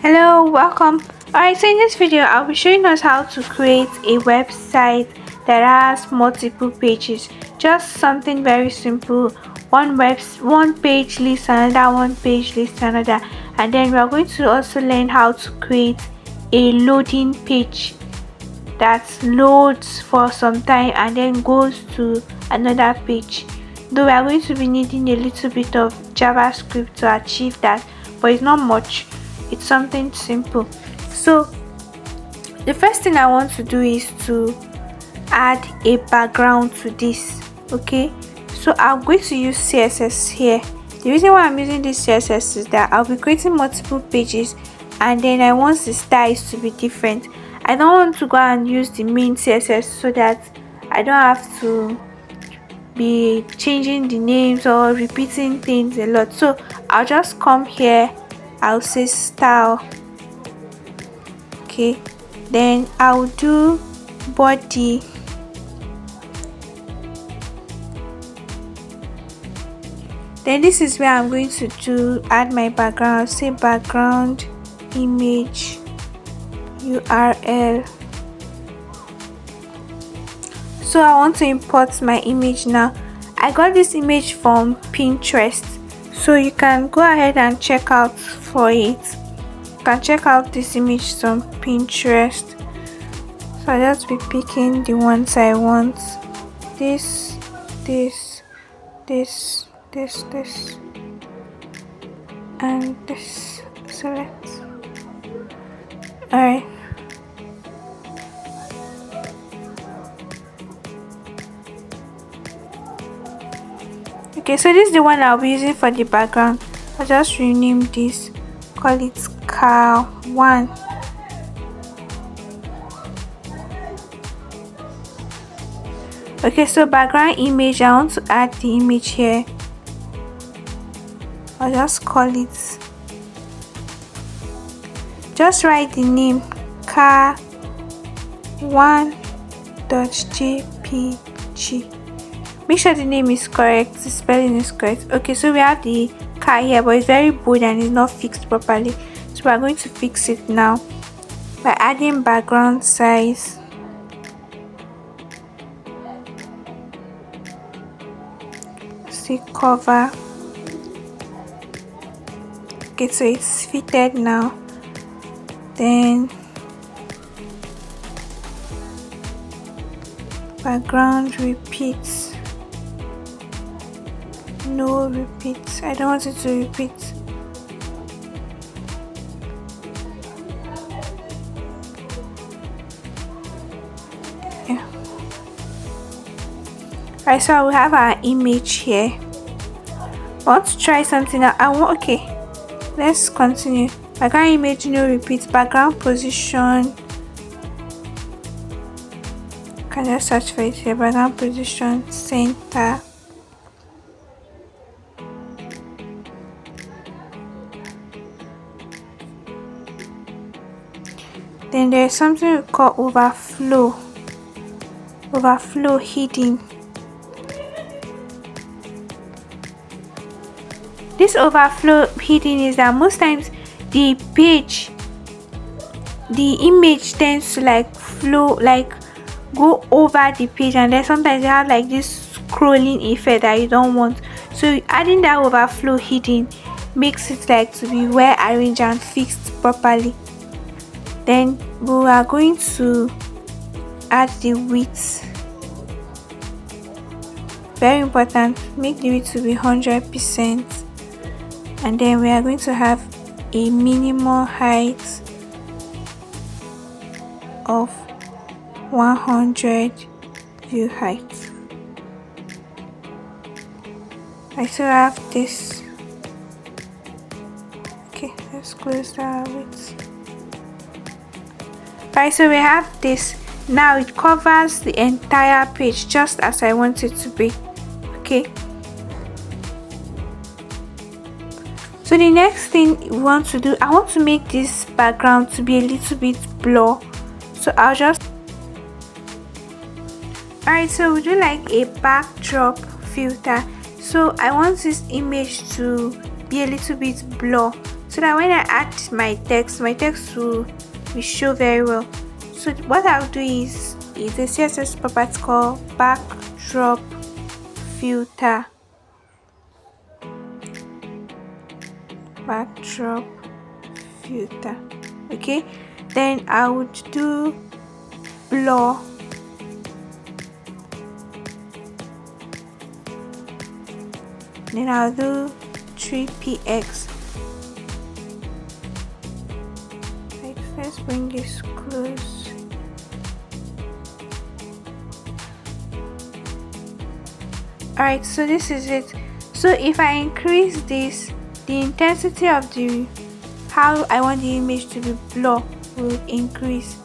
Hello, welcome. Alright, so in this video, I'll be showing us how to create a website that has multiple pages. Just something very simple. One page list another, one page list another, and then we are going to also learn how to create a loading page that loads for some time and then goes to another page. Though we are going to be needing a little bit of JavaScript to achieve that, but it's not much. It's something simple. So the first thing I want to do is to add a background to this. Okay, so I'm going to use CSS here. The reason why I'm using this CSS is that I'll be creating multiple pages and then I want the styles to be different. I don't want to go and use the main CSS so that I don't have to be changing the names or repeating things a lot. So I'll just come here, I'll say style. Okay, then I'll do body. Then this is where I'm going to add my background. I'll say background image URL. So I want to import my image now. I got this image from Pinterest, so you can go ahead and check out for it. You can check out this image from Pinterest. So I'll just be picking the ones I want. This, and this. Select. Alright. Okay, so this is the one I'll be using for the background. I'll just rename this, call it car1. Okay, so background image, I want to add the image here. I'll just call it, just write the name car1.jpg. Make sure the name is correct, the spelling is correct. Okay, so we have the car here, but it's very bold and it's not fixed properly. So we are going to fix it now by adding background size. See cover. Okay, so it's fitted now. Then background repeats. No repeat. I don't want it to repeat. Yeah. Alright, so we have our image here. I want to try something out. Okay. Let's continue. Background image, no repeat. Background position. Can just search for it here. Background position, center. Then there's something we call overflow. Overflow hidden. This overflow hidden is that most times the image tends to like flow, like go over the page, and then sometimes you have like this scrolling effect that you don't want. So adding that overflow hidden makes it like to be well arranged and fixed properly. Then we are going to add the width. Very important, make the width to be 100%. And then we are going to have a minimal height of 100 view height. I still have this. Okay, let's close that width. Right, so we have this. Now it covers the entire page just as I want it to be. Okay. So the next thing we want to do, I want to make this background to be a little bit blur. So I'll just. Alright, so we do like a backdrop filter. So I want this image to be a little bit blur. so that when I add my text will show very well. So what I'll do is a CSS property called backdrop filter. Backdrop filter. Okay, then I would do blur. Then I'll do 3px. Let's bring this close. Alright, so this is it. So if I increase this, the intensity of the how I want the image to be blur will increase.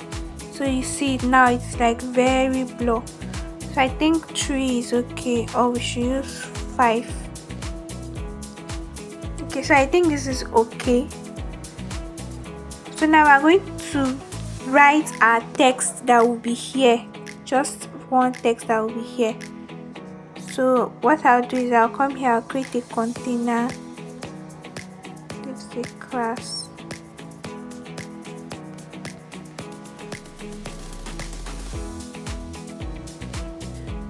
So you see it now, it's like very blur. So I think 3 is okay, or we should use 5. Okay, so I think this is okay. So now we're going to write our text that will be here, just one text that will be here. So what I'll do is I'll come here, I'll create a container. Let's say class.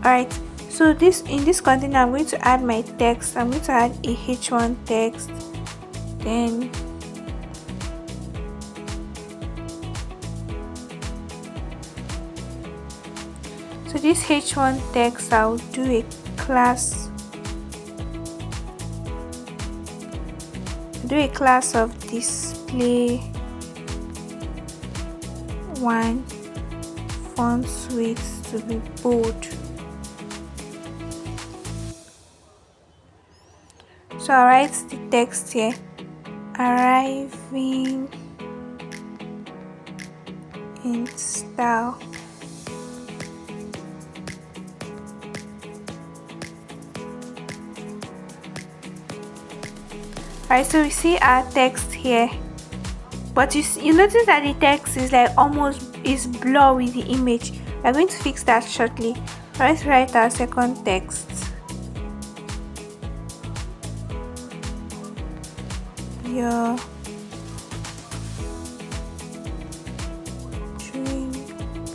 Alright, so in this container I'm going to add my text. I'm going to add a h1 text, then so this h1 text I'll do a class. Do a class of display one, font width to be bold. So I'll write the text here, arriving in style. Alright, so we see our text here, but you notice that the text is like almost is blur with the image. We're going to fix that shortly. Let's write our second text. Your dream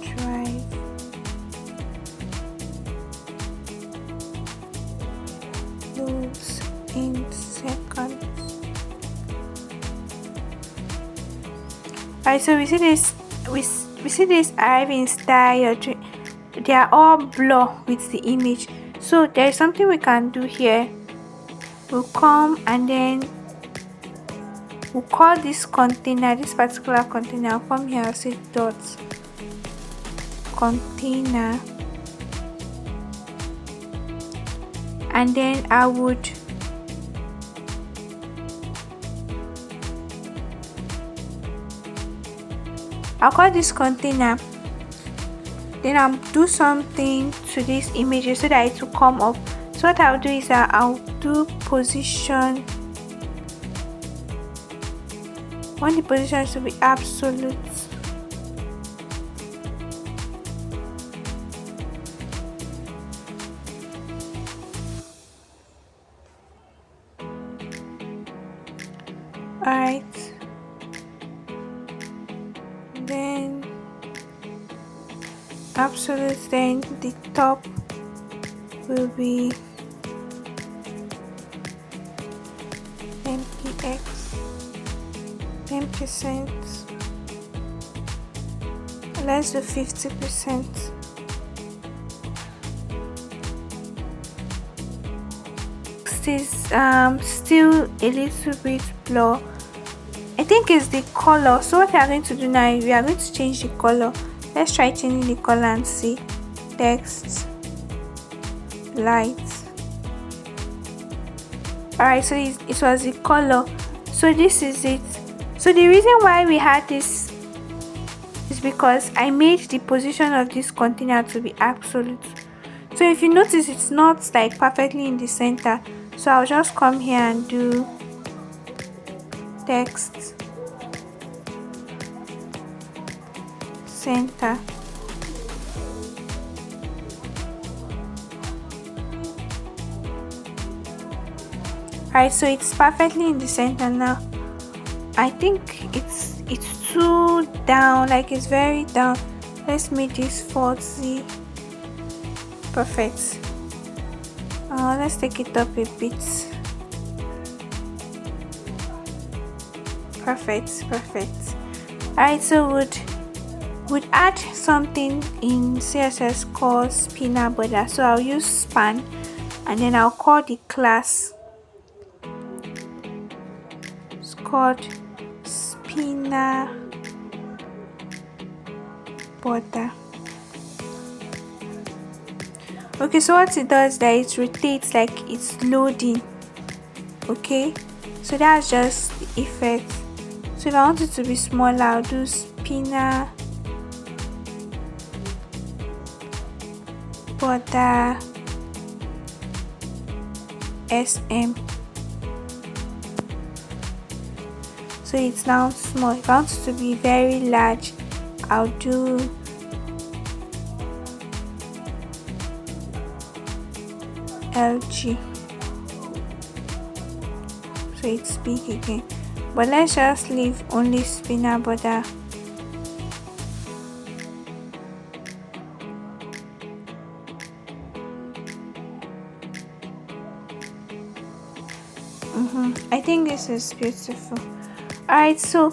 drive loads in seconds. Alright, so we see this arriving style. They are all blur with the image. So there is something we can do here. We'll come and then we'll call this container, this particular container. I'll come here, I'll say dot container, and then I'll call this container, then I'll do something to this image so that it will come up. So what I'll do is I'll do position. I want the position to be absolute. Alright, then absolute, then the top will be mpx 10%. Let's do 50%. This is still a little bit blur. I think it's the color. So what we are going to do now is we are going to change the color. Let's try changing the color and see. Text light. Alright, so it was the color. So this is it. So the reason why we had this is because I made the position of this container to be absolute. So if you notice, it's not like perfectly in the center. So I'll just come here and do text center. Alright, so it's perfectly in the center now. I think it's too down, like it's very down. Let's make this 40. Perfect. Let's take it up a bit. Perfect. Alright, so would add something in CSS called spinner border. So I'll use span, and then I'll call the class. It's called spinner border. Okay, so what it does that it rotates like it's loading. Okay, so that's just the effect. So if I want it to be smaller, I'll do spinner border SM. So it's now small. If I want it to be very large, I'll do LG. So it's big again. But let's just leave only spinner border. I think this is beautiful. Alright, so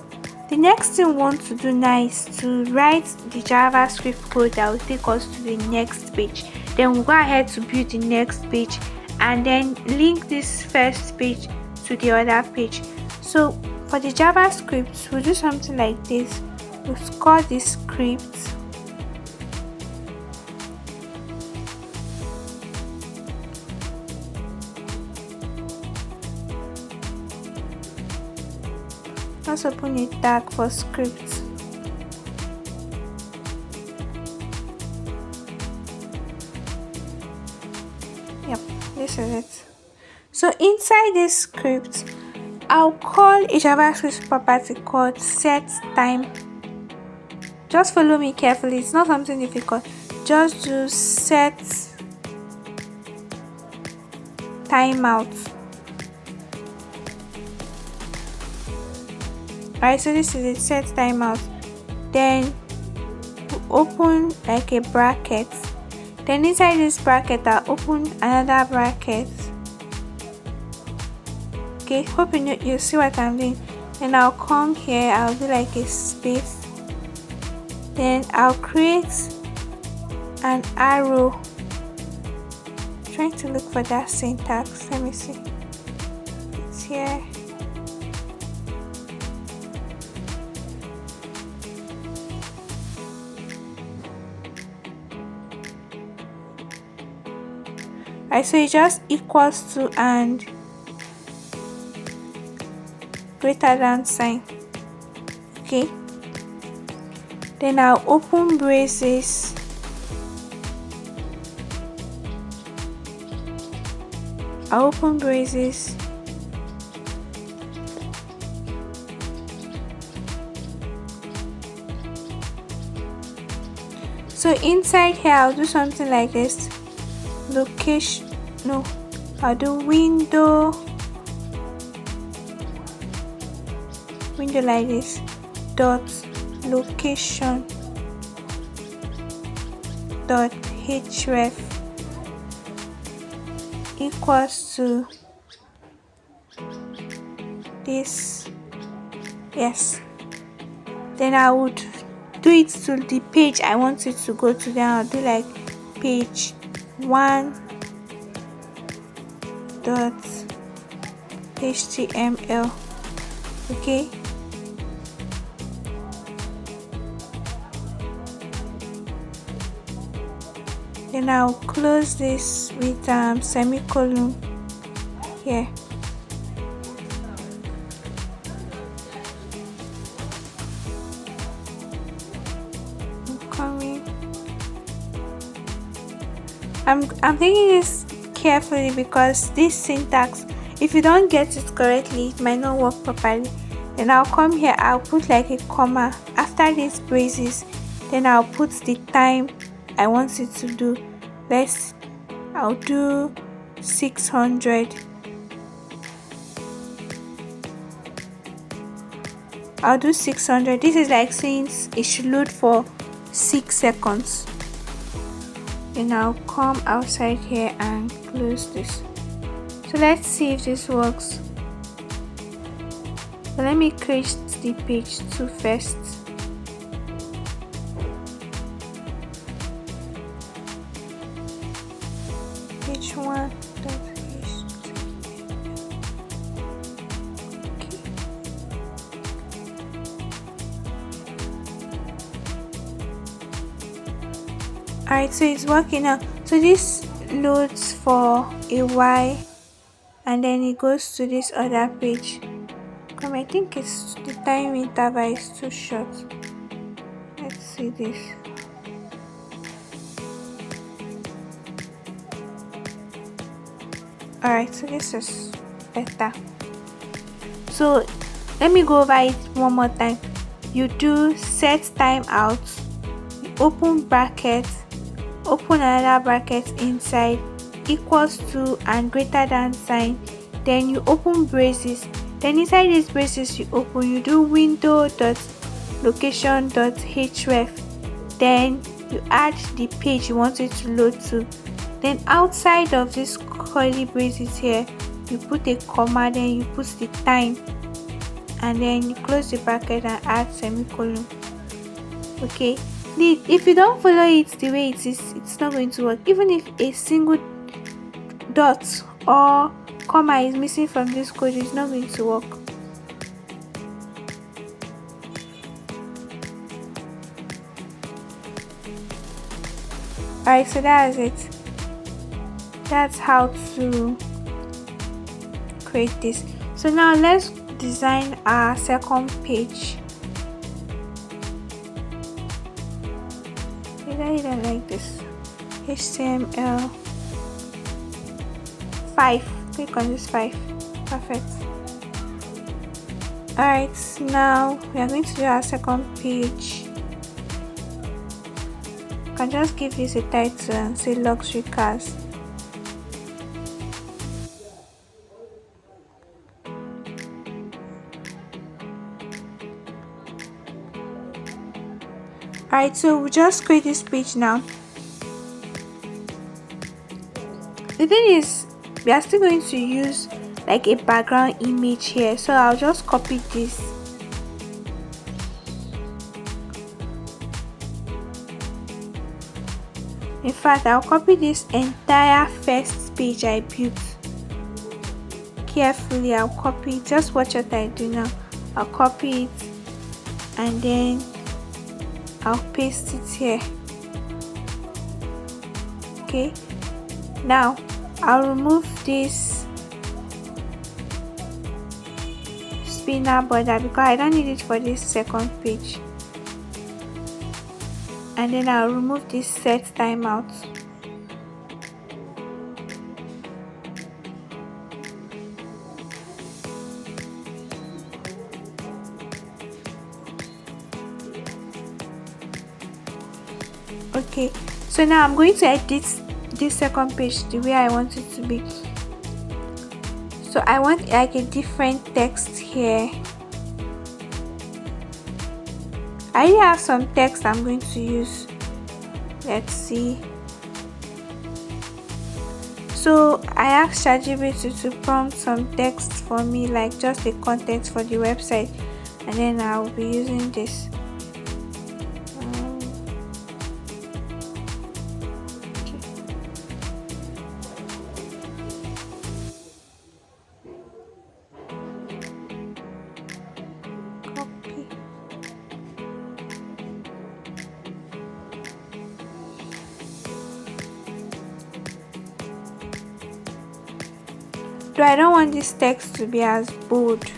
the next thing we want to do now is to write the JavaScript code that will take us to the next page. Then we'll go ahead to build the next page and then link this first page to the other page. So for the JavaScript, we'll do something like this. We'll call this script. Let's open a tag for script. Yep, this is it. So inside this script, I'll call a JavaScript property called setTime. Just follow me carefully, it's not something difficult. Just do set timeout. Alright, so this is it, set timeout. Then open like a bracket. Then inside this bracket, I'll open another bracket. Okay, hope you see what I'm doing. Then I'll come here, I'll do like a space. Then I'll create an arrow. I'm trying to look for that syntax. Let me see. It's here. Alright, so it just equals to and greater than sign. Okay, then I'll open braces. I'll open braces. So inside here, I'll do something like this. Location, no, I'll do window like this, dot location dot href equals to this. Yes, then I would do it to the page I want it to go to. Then I'll do like page 1 dot html. Okay, then I'll close this with semicolon here. I'm thinking this carefully because this syntax, if you don't get it correctly, it might not work properly. Then I'll come here, I'll put like a comma after these braces. Then I'll put the time I want it to do. I'll do 600. I'll do 600. This is like saying it should load for 6 seconds. Then I'll come outside here and close this. So let's see if this works. So let me create the page 2 first. Page 1. Alright, so it's working now. So this loads for a while and then it goes to this other page. I think it's the time interval is too short. Let's see this. Alright, so this is better. So let me go over it one more time. You do set timeout, you open bracket, open another bracket inside, equals to and greater than sign, then you open braces, then inside these braces you do window.location.href, then you add the page you want it to load to, then outside of this curly braces here you put a comma, then you put the time, and then you close the bracket and add semicolon. Okay, if you don't follow it the way it is, it's not going to work. Even if a single dot or comma is missing from this code, it's not going to work. Alright, so that's it. That's how to create this. So now let's design our second page. I don't like this. HTML5. Click on this 5. Perfect. Alright, now we are going to do our second page. I can just give this a title and say luxury cars. Alright, so we just create this page now. The thing is, we are still going to use like a background image here, so I'll just copy this. In fact, I'll copy this entire first page I built. Carefully, I'll copy it. Just watch what I do now. I'll copy it and then I'll paste it here. Okay, now I'll remove this spinner border because I don't need it for this second page, and then I'll remove this set timeout. Okay, so now I'm going to edit this second page the way I want it to be. So I want like a different text here. I already have some text I'm going to use. Let's see. So I asked ChatGPT to prompt some text for me, like just the content for the website, and then I'll be using this. So I don't want this text to be as bold.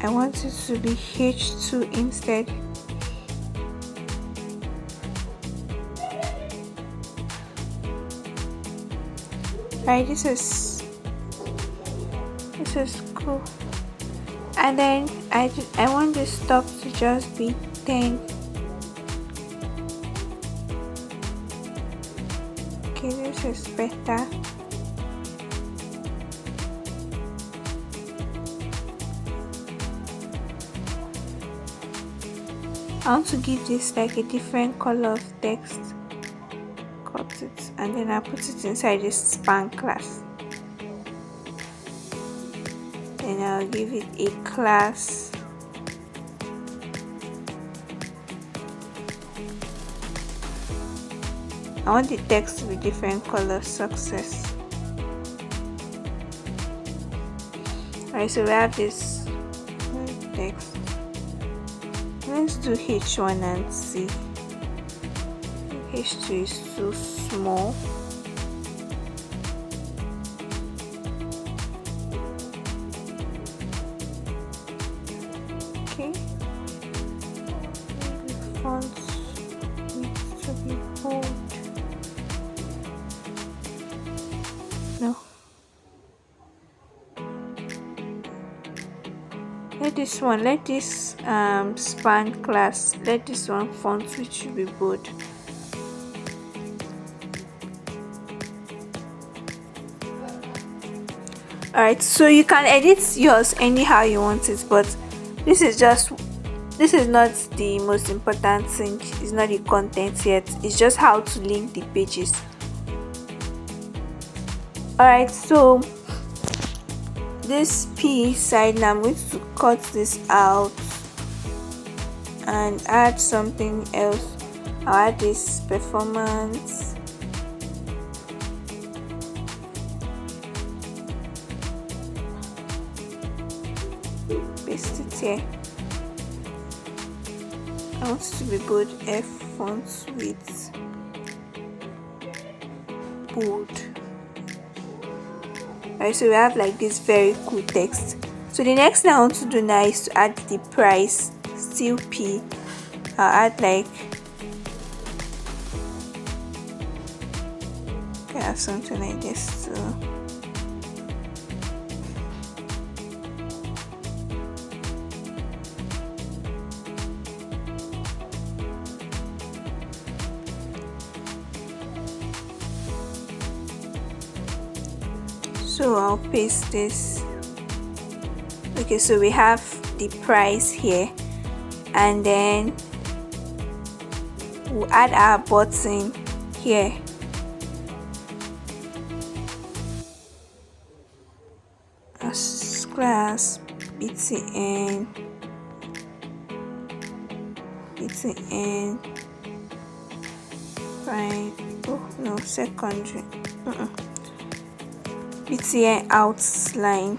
I want it to be H2 instead. Right, this is cool. And then I want this top to just be 10. Okay, this is better. I want to give this like a different color of text. Cut it and then I put it inside this span class. Then I'll give it a class. I want the text to be different color. Success. Alright, so we have this text. Let's do H1 and see. H2 is too small. Okay. The font needs to be bold. No. Let this span class, let this one font which should be bold. Alright, so you can edit yours anyhow you want it, but this is not the most important thing. It's not the content yet, it's just how to link the pages. Alright, so this P side, now I'm going to cut this out and add something else. I'll add this performance. Paste it here. I want it to be bold. F font width bold. Alright, so we have like this very cool text. So the next thing I want to do now is to add the price. Still P. I'll add like, I have something like this too. So I'll paste this. Okay, so we have the price here, and then we'll add our button here. As class btn right. Oh no, secondary. BTN outline.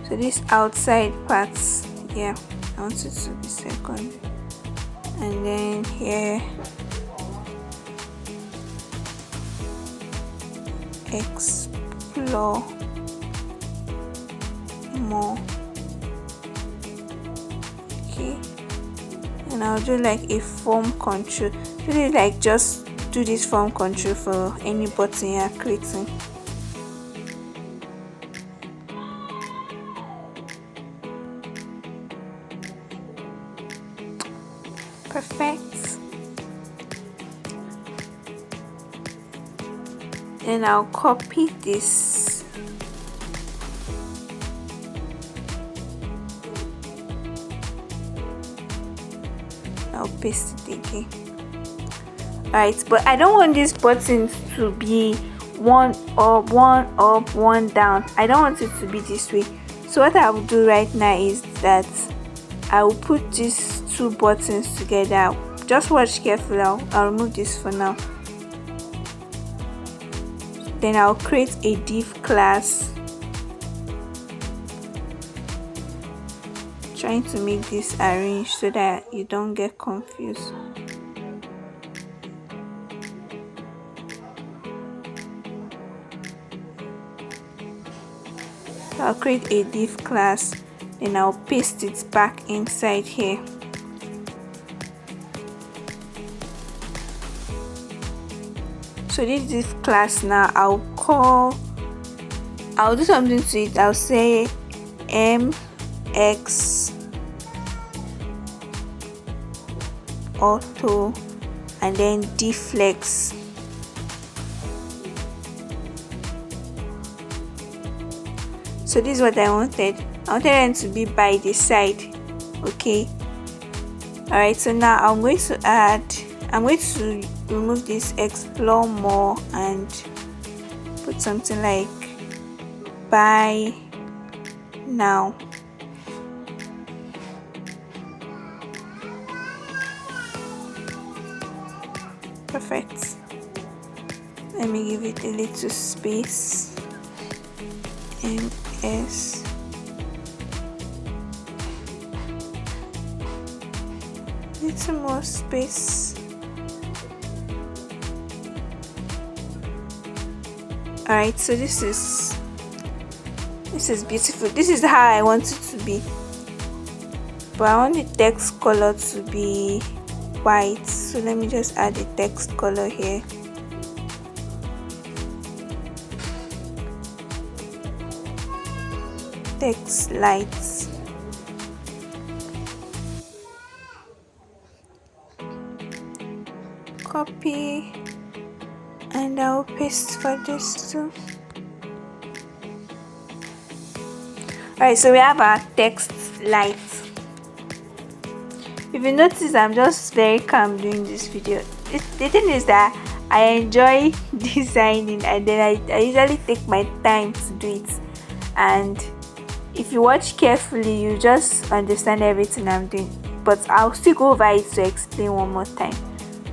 So this outside parts, yeah, I want it to be second, and then here explore more. Okay, and I'll do like a form control. Really, like just do this form control for any button you are creating. Perfect. Then I'll copy this. I'll paste it again. Right, but I don't want these buttons to be one up, one down. I don't want it to be this way. So what I will do right now is that I will put these two buttons together. Just watch carefully. I'll remove this for now. Then I'll create a div class, trying to make this arrange so that you don't get confused. So I'll create a div class, then I'll paste it back inside here. So this div class now, I'll do something to it. I'll say mx auto and then deflex. So this is what I wanted them to be by the side. Okay, alright, so now I'm going to remove this explore more and put something like buy now. Perfect. Let me give it a little space. MS. Little more space. Alright, so this is beautiful. This is how I want it to be, but I want the text color to be white, so let me just add the text color here. Text lights. Copy, and I'll paste for this too. Alright, so we have our text lights. If you notice, I'm just very calm doing this video. The thing is that I enjoy designing, and then I usually take my time to do it, and if you watch carefully you just understand everything I'm doing, but I'll still go over it to explain one more time.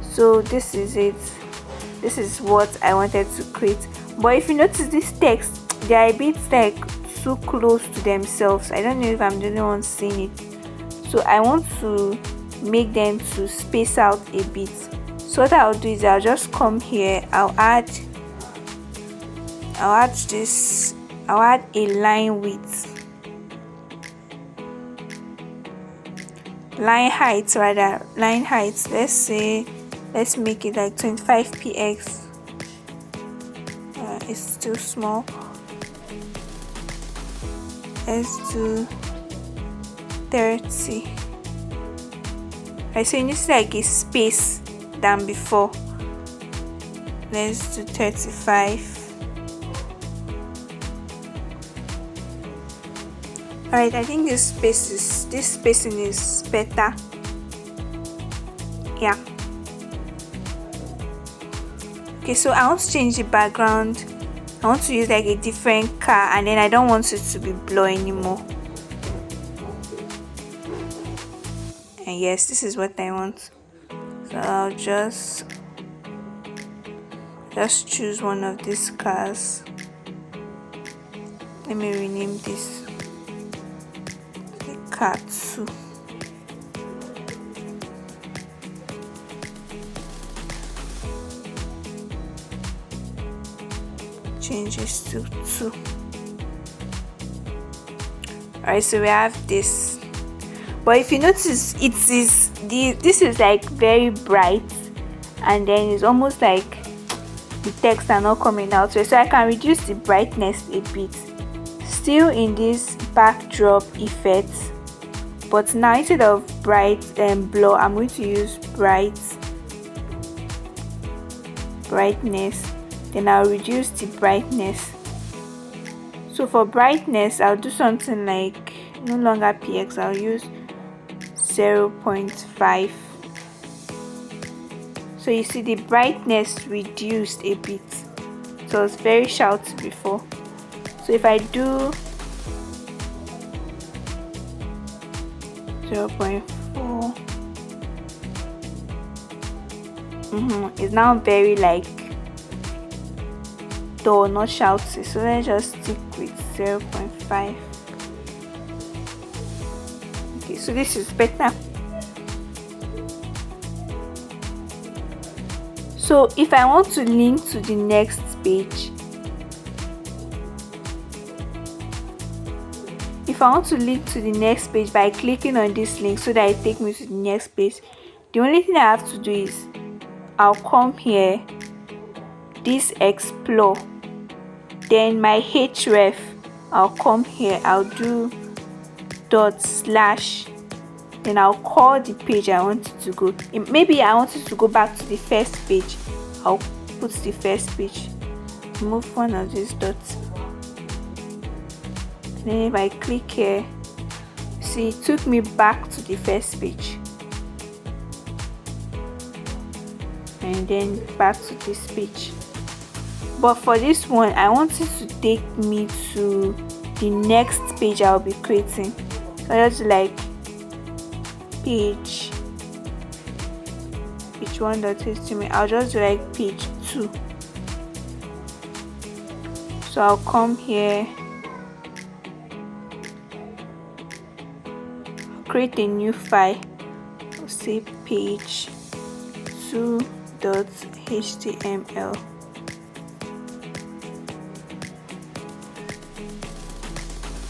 So this is it. This is what I wanted to create. But if you notice, this text, they are a bit like too close to themselves. I don't know if I'm the only one seeing it, so I want to make them to space out a bit. So what I'll do is I'll just come here, I'll add a line width, line height, let's make it like 25 px. It's too small. Let's do 30. I so you need like a space than before. Let's do 35. Alright, I think this spacing is better. Yeah. Okay, so I want to change the background. I want to use like a different car, and then I don't want it to be blur anymore. And yes, this is what I want. So I'll just choose one of these cars. Let me rename this car 2. Change this to 2. Alright, so we have this, but if you notice, this is like very bright, and then it's almost like the text are not coming out, so I can reduce the brightness a bit, still in this backdrop effect, but now instead of bright and blur, I'm going to use brightness. Then I'll reduce the brightness. So for brightness, I'll do something like no longer px, I'll use 0.5. So you see the brightness reduced a bit, so it's very shouty before. So if I do 0.4, it's now very like dull, not shouty. So let's just stick with 0.5. Okay, so this is better. So if I want to link to the next page, by clicking on this link so that it takes me to the next page, the only thing I have to do is I'll come here, this explore, then my href, I'll come here, I'll do /, then I'll call the page I want it to go. Maybe I want it to go back to the first page. I'll put the first page, remove one of these dots, then if I click here, see, it took me back to the first page and then back to this page. But for this one, I want it to take me to the next page I'll be creating. So I just like page 1.html. I'll just do like page 2. So I'll come here, create a new file. I'll say page 2.html.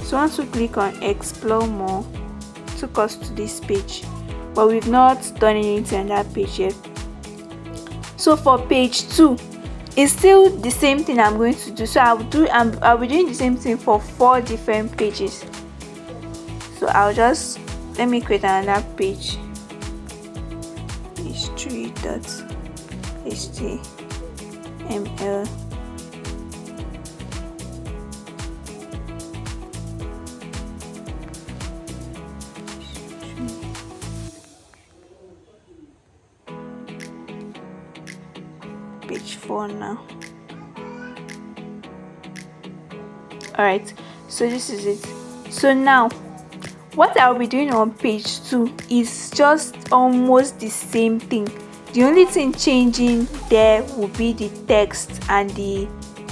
So once we click on explore more, it took us to this page, but we've not done anything on that page yet. So for page 2, it's still the same thing I'm going to do. So I'll be doing the same thing for 4 different pages. So let me create another page, page 3.html. Page 4 now. Alright, so this is it. So now what I'll be doing on page 2 is just almost the same thing. The only thing changing there will be the text and the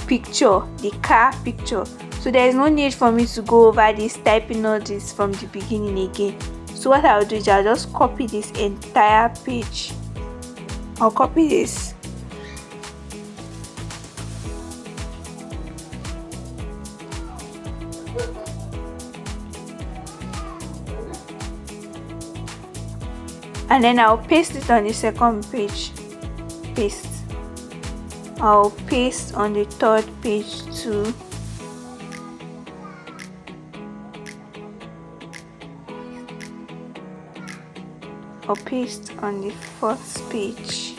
picture, the car picture. So there is no need for me to go over this, typing all this from the beginning again. So what I'll do is I'll just copy this entire page. I'll copy this. And then I'll paste it on the second page. Paste. I'll paste on the third page too. I'll paste on the fourth page.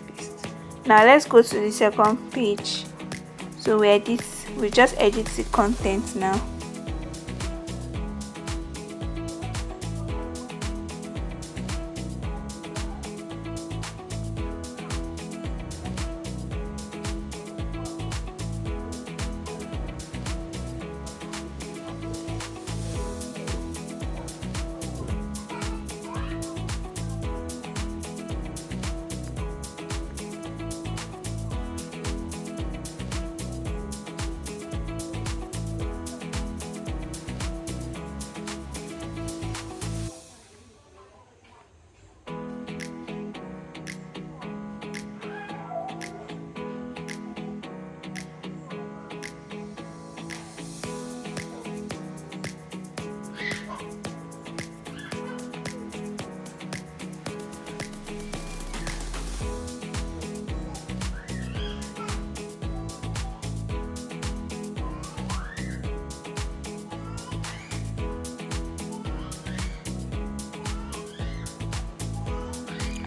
Paste. Now let's go to the second page. So we just edit the content now.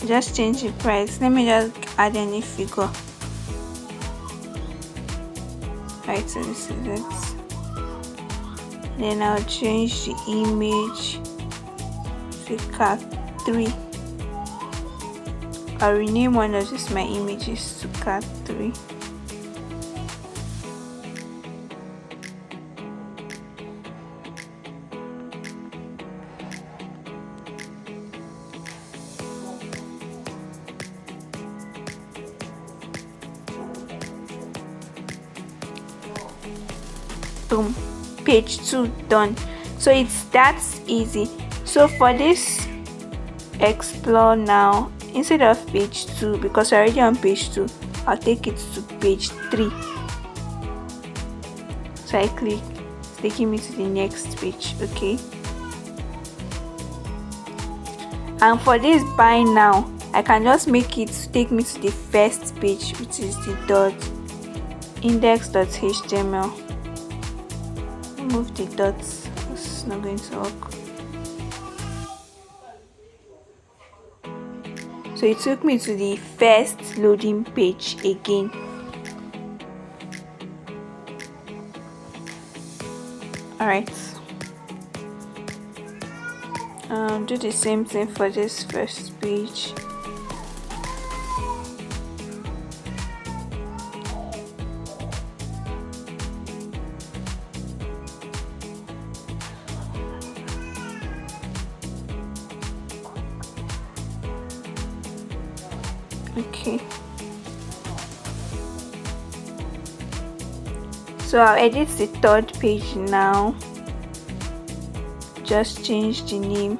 Just change the price. Let me just add any figure. Right, so this is it. Then I'll change the image to cat 3. I'll rename one of just my images to cat 3. Boom, page 2 done. So it's that easy. So for this explore now, instead of page 2, because we're already on page 2, I'll take it to page 3. So I click, it's taking me to the next page. Okay, and for this buy now, I can just make it take me to the first page, which is the index.html. Remove the dots, it's not going to work. So it took me to the first loading page again. Alright, do the same thing for this first page. Okay, so I'll edit the third page now. Just change the name.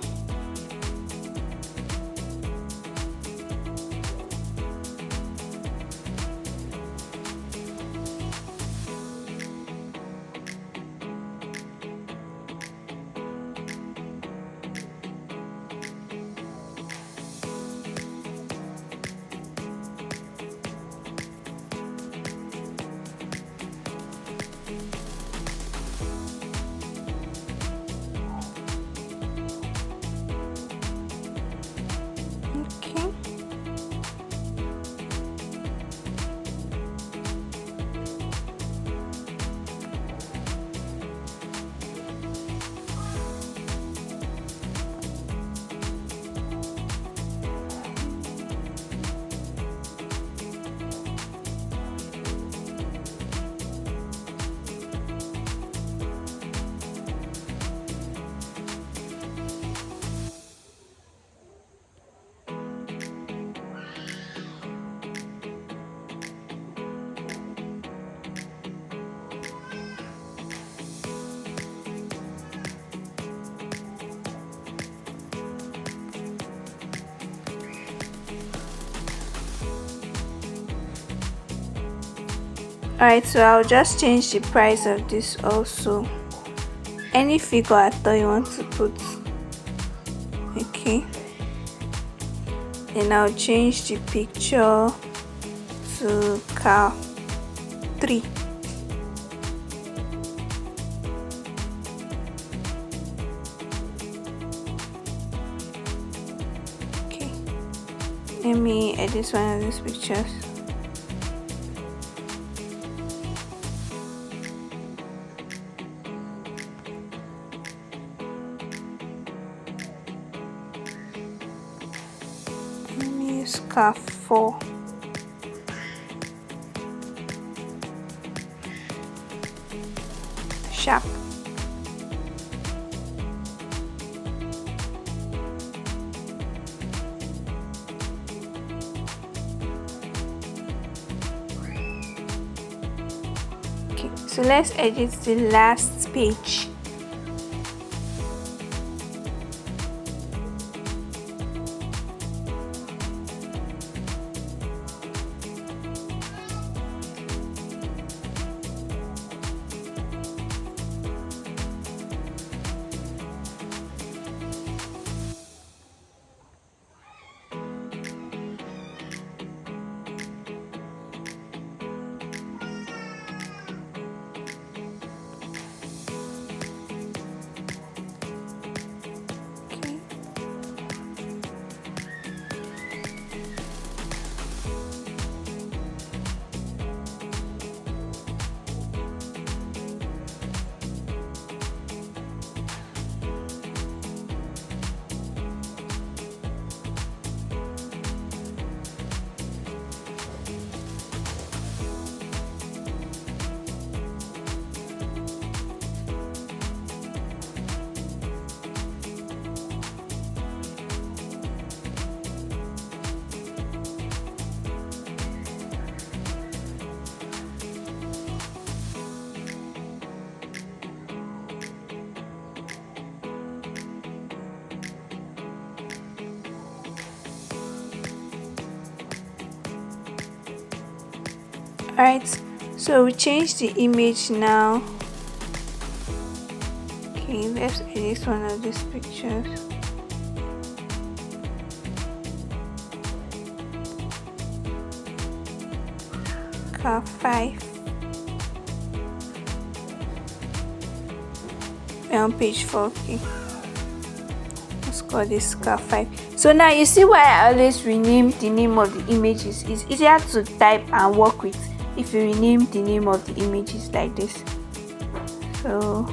Okay, alright, so I'll just change the price of this also. Any figure at all you want to put. Okay, then I'll change the picture to cow 3. Okay, let me edit one of these pictures. Let me use scarf 4. Sharp. Okay, so let's edit the last page. Alright, so we change the image now. Okay, let's edit one of these pictures. Car 5. We're on page 4. Okay, let's call this car 5. So now you see why I always rename the name of the images. It's easier to type and work with if you rename the name of the images like this. So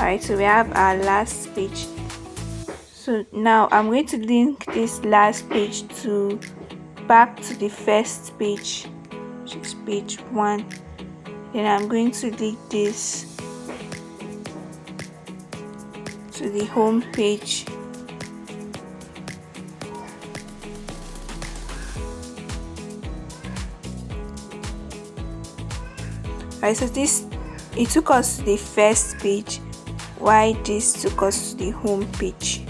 Alright, so we have our last page. So now I'm going to link this last page to back to the first page, which is page 1. Then I'm going to link this to the home page. Alright, so it took us to the first page, while this took us to the home page.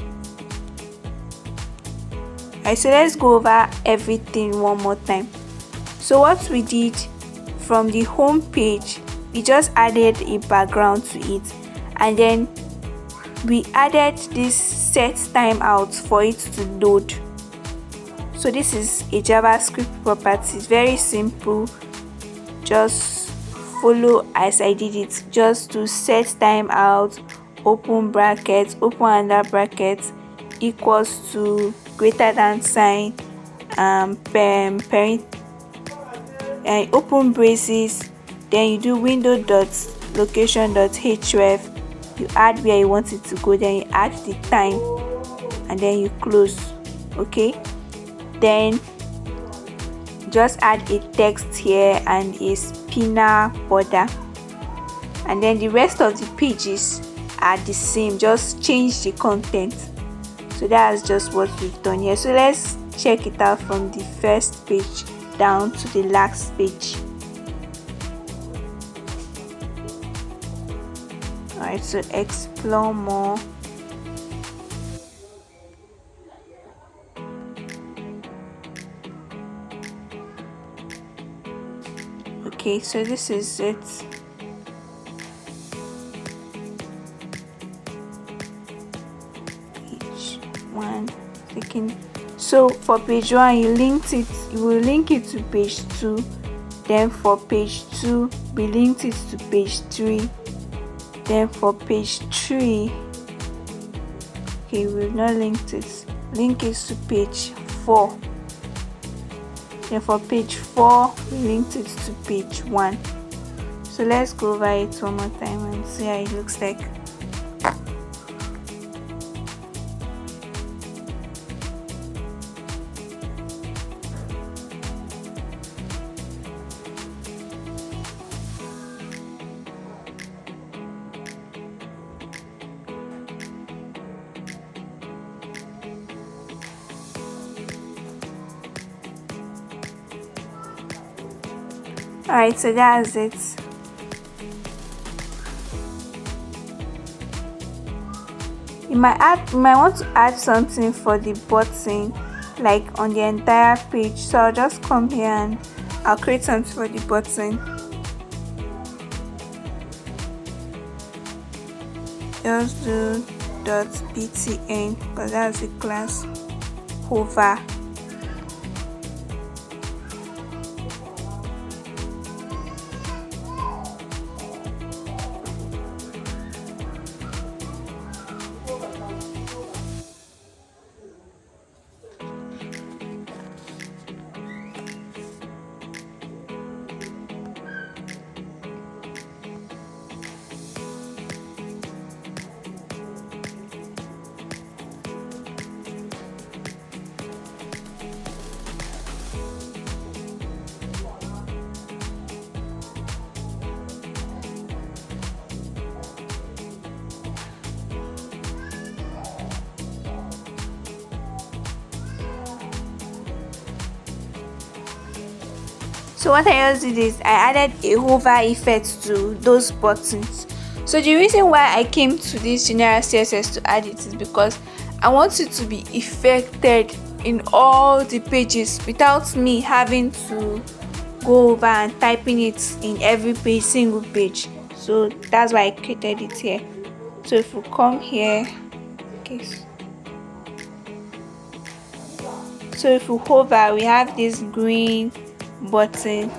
Alright, so let's go over everything one more time. So what we did from the home page, we just added a background to it, and then we added this set timeout for it to load. So this is a JavaScript property, it's very simple. Just follow as I did it. Just to set timeout, open brackets, open another bracket, equals to, greater than sign, parent, and open braces. Then you do window dot location dot href, you add where you want it to go, then you add the time, and then you close. Okay, then just add a text here and a spinner border, and then the rest of the pages are the same, just change the content. So that's just what we've done here. So let's check it out from the first page down to the last page. Alright, so explore more. Okay, so this is it. Page 1. So for page 1, you will link it to page 2. Then for page 2, we linked it to page 3. Then for page 3, okay, we've not linked it. Link it to page 4. Then for page 4, we linked it to page 1. So let's go over it one more time and see how it looks like. Alright, so that's it. You might want to add something for the button, like on the entire page. So I'll just come here and I'll create something for the button. Just do .btn because that's the class. Hover. So what I just did is I added a hover effect to those buttons. So the reason why I came to this general CSS to add it is because I want it to be affected in all the pages without me having to go over and typing it in every page, single page. So that's why I created it here. So if we come here, okay, so if we hover, we have this green button,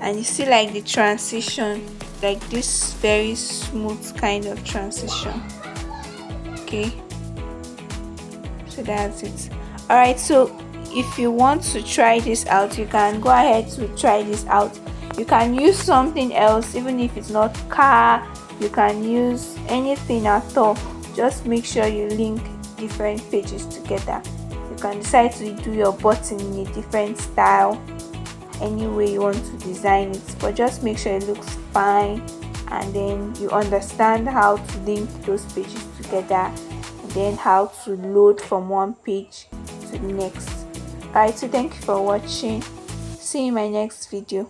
and you see like the transition, like this very smooth kind of transition. Okay, so that's it. Alright, so if you want to try this out, you can go ahead to try this out. You can use something else, even if it's not car. You can use anything at all. Just make sure you link different pages together. You can decide to do your button in a different style, any way you want to design it, but just make sure it looks fine, and then you understand how to link those pages together, and then how to load from one page to the next. Alright, so thank you for watching. See you in my next video.